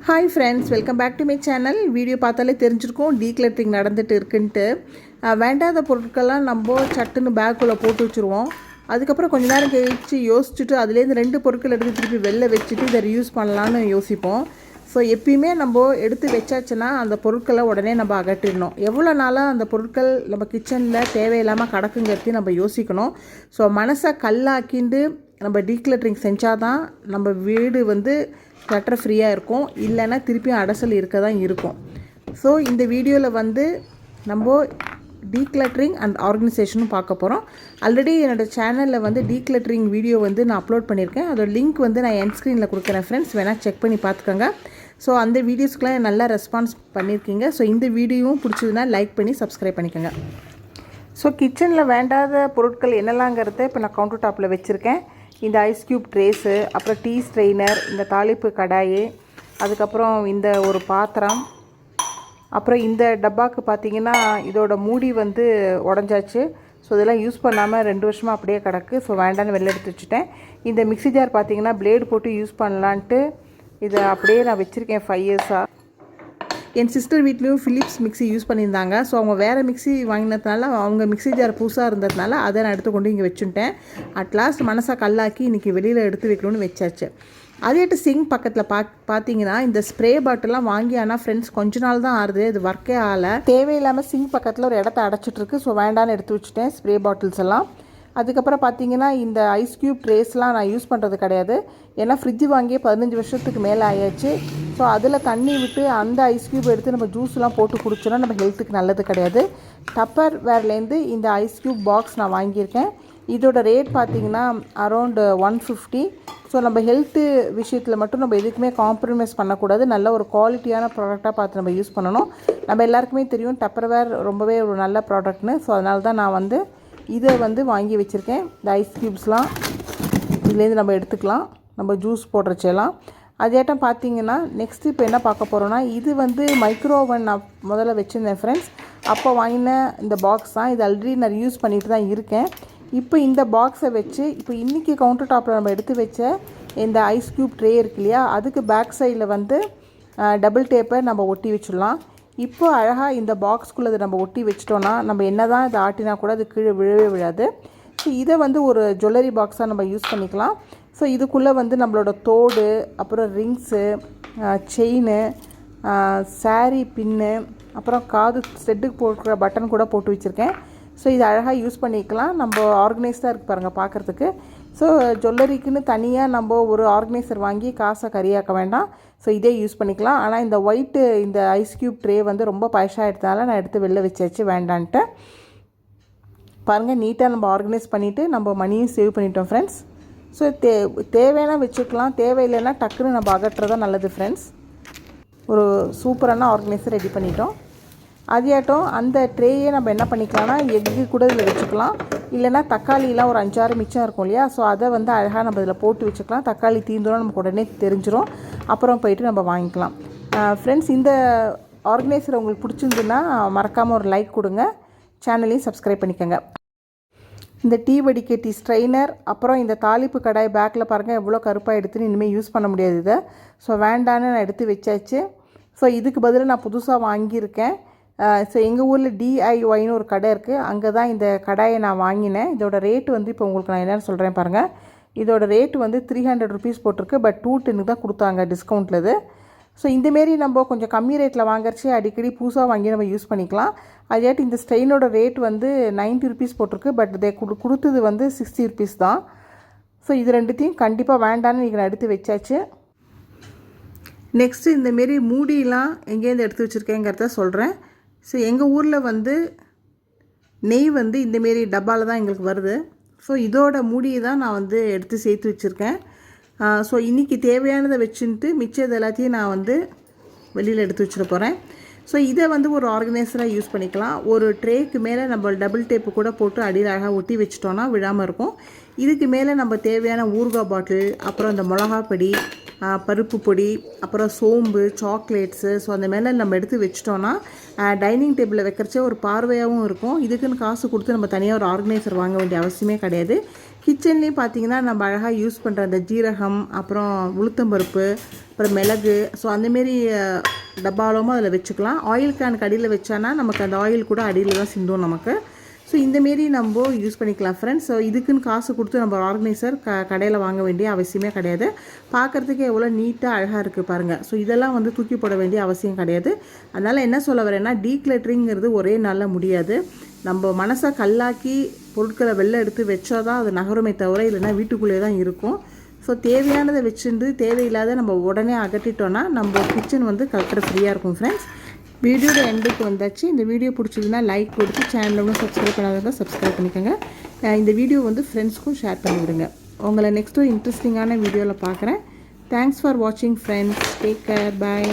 Hi friends, welcome back to my channel. Video பார்த்தாலே தெரிஞ்சிருக்கோம் decluttering நடந்துட்டு இருக்குன்ட்டு. வேண்டாத பொருட்கள்லாம் நம்ம சட்டுன்னு பேக்குள்ளே போட்டு வச்சுருவோம். அதுக்கப்புறம் கொஞ்ச நேரம் கழிச்சு யோசிச்சுட்டு அதுலேருந்து 2 பொருட்கள் எடுத்து திருப்பி வெளில வச்சுட்டு இதை ரியூஸ் பண்ணலான்னு யோசிப்போம். ஸோ எப்பயுமே நம்ம எடுத்து வச்சாச்சுன்னா அந்த பொருட்களை உடனே நம்ம அகற்றிடணும். எவ்வளோ நாளாக அந்த பொருட்கள் நம்ம கிச்சனில் தேவையில்லாமல் கிடக்குங்கிறதையும் நம்ம யோசிக்கணும். ஸோ மனசை கல்லாக்கிண்டு நம்ம டீக்ளட்டரிங் செஞ்சால் தான் நம்ம வீடு கிளட்டர் ஃப்ரீயாக இருக்கும். இல்லைன்னா திருப்பியும் அடசல் இருக்க தான் இருக்கும். ஸோ இந்த வீடியோவில் நம்ம டீக்ளட்டரிங் அண்ட் ஆர்கனைசேஷனும் பார்க்க போகிறோம். ஆல்ரெடி என்னோடய சேனலில் டீக்ளட்டரிங் வீடியோ நான் அப்லோட் பண்ணியிருக்கேன். அதோட லிங்க் நான் என் ஸ்க்ரீனில் கொடுக்குறேன் ஃப்ரெண்ட்ஸ், வேணால் செக் பண்ணி பார்த்துக்கோங்க. ஸோ அந்த வீடியோஸ்க்கெலாம் நல்லா ரெஸ்பான்ஸ் பண்ணியிருக்கீங்க. ஸோ இந்த வீடியோவும் பிடிச்சதுன்னா லைக் பண்ணி சப்ஸ்கிரைப் பண்ணிக்கோங்க. ஸோ கிச்சனில் வேண்டாத பொருட்கள் என்னெல்லாங்கிறத இப்போ நான் கவுண்டர் டாப்பில் வச்சுருக்கேன். இந்த ஐஸ் க்யூப் ட்ரேஸு, அப்புறம் டீ ஸ்ட்ரெயினர், இந்த தாளிப்பு கடாய், அதுக்கப்புறம் இந்த ஒரு பாத்திரம், அப்புறம் இந்த டப்பாவுக்கு பார்த்திங்கன்னா இதோட மூடி உடஞ்சாச்சு. ஸோ இதெல்லாம் யூஸ் பண்ணாமல் 2 வருஷமாக அப்படியே கிடக்கு. ஸோ வேண்டான்னு வெளில எடுத்து வச்சுட்டேன். இந்த மிக்ஸி ஜார் பார்த்திங்கன்னா பிளேடு போட்டு யூஸ் பண்ணலான்ட்டு இதை அப்படியே நான் வச்சுருக்கேன் 5 இயர்ஸாக. என் சிஸ்டர் வீட்லேயும் ஃபிலிப்ஸ் மிக்ஸி யூஸ் பண்ணியிருந்தாங்க. ஸோ அவங்க வேறு மிக்ஸி வாங்கினதுனால அவங்க மிக்ஸி ஜார் புதுசாக இருந்ததுனால அதை நான் எடுத்து கொண்டு இங்கே வச்சுட்டேன். அட்லாஸ்ட் மனசாக கல்லாக்கி இன்றைக்கி வெளியில் எடுத்து வைக்கணும்னு வச்சாச்சு. அதேட்டு சிங்க் பக்கத்தில் பார்த்தீங்கன்னா இந்த ஸ்ப்ரே பாட்டிலாம் வாங்கி, ஆனால் ஃப்ரெண்ட்ஸ் கொஞ்ச நாள் தான் ஆறுது, இது ஒர்க்கே ஆகலை. தேவையில்லாமல் சிங்க் பக்கத்தில் ஒரு இடத்த அடைச்சிட்ருக்கு. ஸோ வேண்டான்னு எடுத்து வச்சுட்டேன் ஸ்ப்ரே பாட்டில்ஸ் எல்லாம். அதுக்கப்புறம் பார்த்தீங்கன்னா இந்த ஐஸ் க்யூப் ட்ரேஸ்லாம் நான் யூஸ் பண்ணுறது கிடையாது. ஏன்னா ஃப்ரிட்ஜு வாங்கியே 15 வருஷத்துக்கு மேலே ஆயாச்சு. ஸோ அதில் தண்ணி விட்டு அந்த ஐஸ் க்யூப் எடுத்து நம்ம ஜூஸ்லாம் போட்டு குடிச்சோன்னா நம்ம ஹெல்த்துக்கு நல்லது கிடையாது. டப்பர் வேர்லேருந்து இந்த ஐஸ் க்யூப் பாக்ஸ் நான் வாங்கியிருக்கேன். இதோட ரேட் பார்த்திங்கன்னா அரௌண்டு 150. ஸோ நம்ம ஹெல்த்து விஷயத்தில் மட்டும் நம்ம எதுக்குமே காம்ப்ரமைஸ் பண்ணக்கூடாது. நல்ல ஒரு குவாலிட்டியான ப்ராடக்டாக பார்த்து நம்ம யூஸ் பண்ணணும். நம்ம எல்லாருக்குமே தெரியும் டப்பர் வேர் ரொம்பவே ஒரு நல்ல ப்ராடக்ட்னு. ஸோ அதனால தான் நான் இதை வாங்கி வச்சுருக்கேன். இந்த ஐஸ் க்யூப்ஸ்லாம் இதுலேருந்து நம்ம எடுத்துக்கலாம், நம்ம ஜூஸ் போடுறச்செல்லாம். அதேட்டம் பார்த்தீங்கன்னா நெக்ஸ்ட்டு இப்போ என்ன பார்க்க போகிறோன்னா, இது மைக்ரோவன் நான் முதல்ல வச்சுருந்தேன் ஃப்ரெண்ட்ஸ். அப்போ வாங்கின இந்த பாக்ஸ் தான். இது ஆல்ரெடி நான் யூஸ் பண்ணிட்டு தான் இருக்கேன். இப்போ இந்த பாக்ஸை வச்சு இப்போ இன்றைக்கி கவுண்டர் டாப்பில் நம்ம எடுத்து வச்ச இந்த ஐஸ் க்யூப் ட்ரே இருக்கு இல்லையா, அதுக்கு பேக் சைடில் டபுள் டேப்பை நம்ம ஒட்டி வச்சிடலாம். இப்போ அழகாக இந்த பாக்ஸ்குள்ளே நம்ம ஒட்டி வச்சிட்டோன்னா நம்ம என்ன தான் இதை ஆட்டினா கூட அது கீழே விழவே விழாது. ஸோ இதை ஒரு ஜுவல்லரி பாக்ஸாக நம்ம யூஸ் பண்ணிக்கலாம். ஸோ இதுக்குள்ளே நம்மளோட தோடு, அப்புறம் ரிங்ஸு, செயினு, சாரீ பின்னு, அப்புறம் காது செட்டுக்கு போட்டுக்கிற பட்டன் கூட போட்டு வச்சுருக்கேன். ஸோ இது அழகாக யூஸ் பண்ணிக்கலாம். நம்ம ஆர்கனைஸ்டாக இருக்குது பாருங்கள் பார்க்குறதுக்கு. ஸோ ஜுவல்லரிக்குன்னு தனியாக நம்ம ஒரு ஆர்கனைசர் வாங்கி காசை கரியாக்க வேண்டாம். ஸோ இதே யூஸ் பண்ணிக்கலாம். ஆனால் இந்த ஒயிட்டு இந்த ஐஸ் க்யூப் ட்ரே ரொம்ப பழசாக எடுத்ததால நான் எடுத்து வெளில வச்சாச்சு வேண்டான்ட்டு. பாருங்கள், நீட்டாக நம்ம ஆர்கனைஸ் பண்ணிவிட்டு நம்ம மணியும் சேவ் பண்ணிட்டோம் ஃப்ரெண்ட்ஸ். ஸோ தேவையான வச்சுக்கலாம், தேவையில்லைன்னா டக்குன்னு நம்ம அகற்றுறதான் நல்லது ஃப்ரெண்ட்ஸ். ஒரு சூப்பரான ஆர்கனைசர் ரெடி பண்ணிட்டோம். அதையாட்டம் அந்த ட்ரேயே நம்ம என்ன பண்ணிக்கலாம்னா எக்கு கூட இதில் வச்சுக்கலாம். இல்லைனா தக்காளிலாம் ஒரு 5-6 மிச்சம் இருக்கும் இல்லையா, ஸோ அதை அழகாக நம்ம இதில் போட்டு வச்சுக்கலாம். தக்காளி தீர்ந்தோன்னா நமக்கு உடனே தெரிஞ்சிடும். அப்புறம் போயிட்டு நம்ம வாங்கிக்கலாம். ஃப்ரெண்ட்ஸ், இந்த ஆர்கனைசர் உங்களுக்கு பிடிச்சிருந்துன்னா மறக்காமல் ஒரு லைக் கொடுங்க, சேனலையும் சப்ஸ்கிரைப் பண்ணிக்கோங்க. இந்த டீ வடிகட்டி ஸ்ட்ரெயினர், அப்புறம் இந்த தாளிப்பு கடாய் பேக்கில் பாருங்கள் எவ்வளோ கருப்பாக எடுத்துன்னு இனிமேல் யூஸ் பண்ண முடியாது இதை. ஸோ வேண்டான்னு நான் எடுத்து வச்சாச்சு. ஸோ இதுக்கு பதிலாக நான் புதுசாக வாங்கியிருக்கேன். ஸோ எங்கள் ஊரில் DIYன்னு ஒரு கடை இருக்குது. அங்கே தான் இந்த கடாயை நான் வாங்கினேன். இதோட ரேட்டு இப்போ உங்களுக்கு நான் என்னென்னு சொல்கிறேன் பாருங்கள். இதோட ரேட்டு 300 ருபீஸ் போட்டிருக்கு. பட் 210 தான் கொடுத்தாங்க டிஸ்கவுண்ட்டில் இது. ஸோ இந்தமாரி நம்ம கொஞ்சம் கம்மி ரேட்டில் வாங்குறச்சு அடிக்கடி புதுசாக வாங்கி நம்ம யூஸ் பண்ணிக்கலாம். அதேட்டு இந்த ஸ்ட்ரெயினோட ரேட் 90 ருபீஸ் போட்டிருக்கு. பட் இதை கொடுத்தது 60 ருபீஸ் தான். ஸோ இது ரெண்டுத்தையும் கண்டிப்பாக வேண்டான்னு இன்றைக்கி நான் எடுத்து வச்சாச்சு. நெக்ஸ்ட்டு இந்தமாரி மூடிலாம் எங்கேருந்து எடுத்து வச்சுருக்கேங்கிறத சொல்கிறேன். ஸோ எங்கள் ஊரில் நெய் இந்தமாரி டப்பாவில் தான் எங்களுக்கு வருது. ஸோ இதோட மூடியை தான் நான் எடுத்து சேர்த்து வச்சுருக்கேன். ஸோ இன்றைக்கி தேவையானதை வச்சுட்டு மிச்சது எல்லாத்தையும் நான் வெளியில் எடுத்து வச்சுட போகிறேன். ஸோ இதை ஒரு ஆர்கனைசராக யூஸ் பண்ணிக்கலாம். ஒரு ட்ரேக்கு மேலே நம்ம டபுள் டேப்பு கூட போட்டு அடியில் அழகாக ஒட்டி வச்சிட்டோன்னா விழாமல் இருக்கும். இதுக்கு மேலே நம்ம தேவையான ஊறுகாய் பாட்டில், அப்புறம் இந்த மிளகாப்பொடி, பருப்பு பொடி, அப்புறம் சோம்பு, சாக்லேட்ஸு, ஸோ அந்த மேலே நம்ம எடுத்து வச்சிட்டோன்னா டைனிங் டேபிளில் வைக்கிறச்சே ஒரு பார்வையாகவும் இருக்கும். இதுக்குன்னு காசு கொடுத்து நம்ம தனியாக ஒரு ஆர்கனைசர் வாங்க வேண்டிய அவசியமே கிடையாது. கிச்சன்லேயும் பார்த்தீங்கன்னா நம்ம அழகாக யூஸ் பண்ணுற அந்த ஜீரகம், அப்புறம் உளுத்தம்பருப்பு, அப்புறம் மிளகு, ஸோ அந்தமாரி டப்பாலமும் அதில் வச்சுக்கலாம். ஆயில் கேனுக்கு அடியில் வச்சானா நமக்கு அந்த ஆயில் கூட அடியில் தான் சிந்தும் நமக்கு. ஸோ இந்தமாரி நம்ம யூஸ் பண்ணிக்கலாம் ஃப்ரெண்ட்ஸ். ஸோ இதுக்குன்னு காசு கொடுத்து நம்ம ஆர்கனைசர் கடையில் வாங்க வேண்டிய அவசியமே கிடையாது. பார்க்குறதுக்கு எவ்வளோ நீட்டாக அழகாக இருக்குது பாருங்கள். ஸோ இதெல்லாம் வந்து தூக்கி போட வேண்டிய அவசியம் கிடையாது. அதனால் என்ன சொல்ல வரேன்னா, டீக்ளட்டரிங்கிறது ஒரே நாளில் முடியாது. நம்ம மனசை கல்லாக்கி பொருட்களை வெளில எடுத்து வச்சா தான் அது நகருமே தவிர, இல்லைன்னா வீட்டுக்குள்ளே தான் இருக்கும். ஸோ தேவையானதை வச்சுருந்து தேவையில்லாத நம்ம உடனே அகட்டிட்டோன்னா நம்ம கிச்சன் வந்து கரெக்டாக ஃப்ரீயாக இருக்கும் ஃப்ரெண்ட்ஸ். வீடியோட எண்டுக்கு வந்தாச்சு. இந்த வீடியோ பிடிச்சதுன்னா லைக் கொடுத்து சேனலும் சப்ஸ்கிரைப் பண்ணாதவங்க சப்ஸ்கிரைப் பண்ணிக்கோங்க. இந்த வீடியோ வந்து ஃப்ரெண்ட்ஸ்க்கும் ஷேர் பண்ணிவிடுங்க. உங்களை நெக்ஸ்ட்டு இன்ட்ரெஸ்டிங்கான வீடியோவில் பார்க்குறேன். தேங்க்ஸ் ஃபார் வாட்சிங் ஃப்ரெண்ட்ஸ். Take care. பாய்.